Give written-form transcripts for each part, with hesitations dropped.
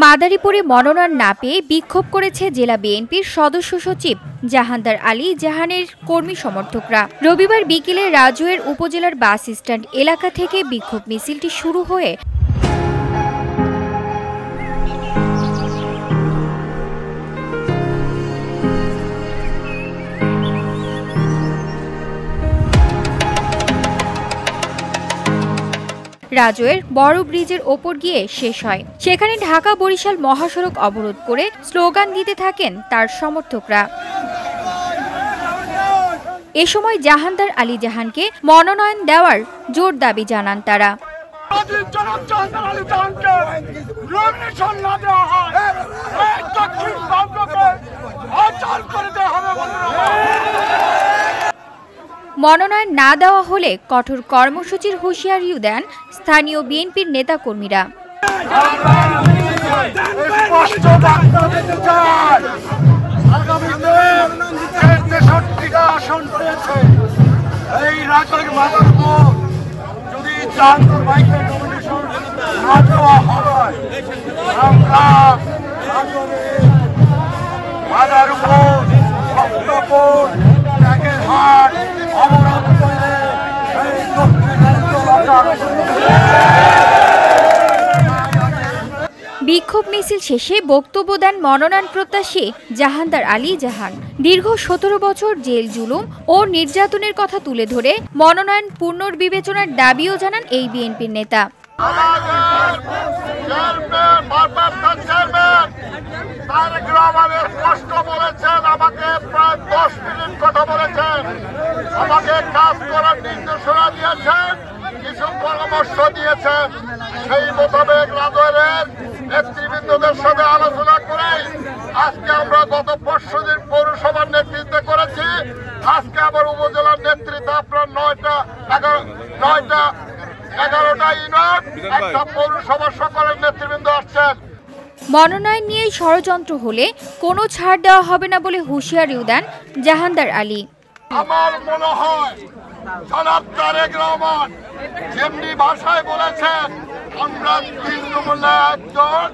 মাদারীপুরে মনোনয়ন না পেয়ে বিক্ষোভ করেছে জেলা বিএনপির সদস্য সচিব জাহানদার আলী জাহানের কর্মী সমর্থকরা। রবিবার বিকেলে রাজৌয়ের উপজেলার বাস স্ট্যান্ড এলাকা থেকে বিক্ষোভ মিছিলটি শুরু হয়ে রাজৌয়ের বড় ব্রিজের ওপর গিয়ে শেষ হয়। সেখানে ঢাকা বরিশাল মহাসড়ক অবরোধ করে স্লোগান দিতে থাকেন তার সমর্থকরা। এ সময় জাহানদার আলী জাহানকে মনোনয়ন দেওয়ার জোর দাবি জানান তারা। মনোনয়ন না দেওয়া হলে কঠোর কর্মসূচির হুঁশিয়ারিও দেন স্থানীয় বিএনপির নেতাকর্মীরা। বিক্ষোভ মিছিল শেষে বক্তব্য দেন মনোনয়ন প্রত্যাশী জাহানদার আলী জাহান। দীর্ঘ ১৭ বছর জেল জুলুম ও নির্যাতনের কথা তুলে ধরে মনোনয়ন পুনর্বিবেচনার দাবিও জানান এই বিএনপির নেতা। আমাকে কাজ করার নির্দেশনা দিয়েছেন, কিছু পরামর্শ দিয়েছেন। সেই মোতাবেক রাজৌয়ের নেতৃবৃন্দদের সাথে আলোচনা করে আজকে আমরা গত পরশুদিন পৌরসভার নেতৃত্বে করেছি। আজকে আবার উপজেলার নেতৃত্বে আপনার 11টা ইউনিট একটা পৌরসভার সকলের নেতৃবৃন্দ আসছেন। মনোনয়ন নিয়ে ষড়যন্ত্র হলে কোনো ছাড় দেওয়া হবে না বলে হুঁশিয়ারিও দেন জাহানদার আলী। আমার মনে হয় জনাব তারেক রহমান যেমনি ভাষায় বলেছেন, আমরা তৃণমূলে একজন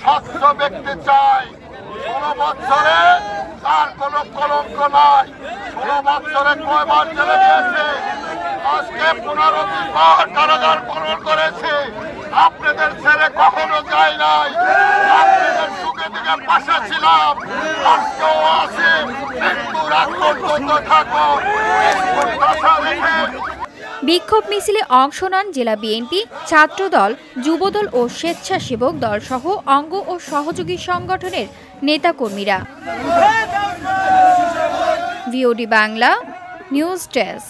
স্বচ্ছ ব্যক্তি চাই। 16 বছরে তার কোনো কলঙ্ক নাই। 16 বছরে কয়বার জেলে গিয়েছে, আজকে 15 বার কারাগার পালন করেছে। আপনাদের ছেড়ে কখনো যায় নাই, আপনাদের সুখে দিকে পাশে ছিলাম, আজকেও আছে। মৃত্যুর আগ পর্যন্ত থাকো। বিক্ষোভ মিছিলে অংশ নেন জেলা বিএনপি, ছাত্রদল, যুবদল ও স্বেচ্ছাসেবক দল সহ অঙ্গ ও সহযোগী সংগঠনের নেতাকর্মীরা। VOD Bangla news desk.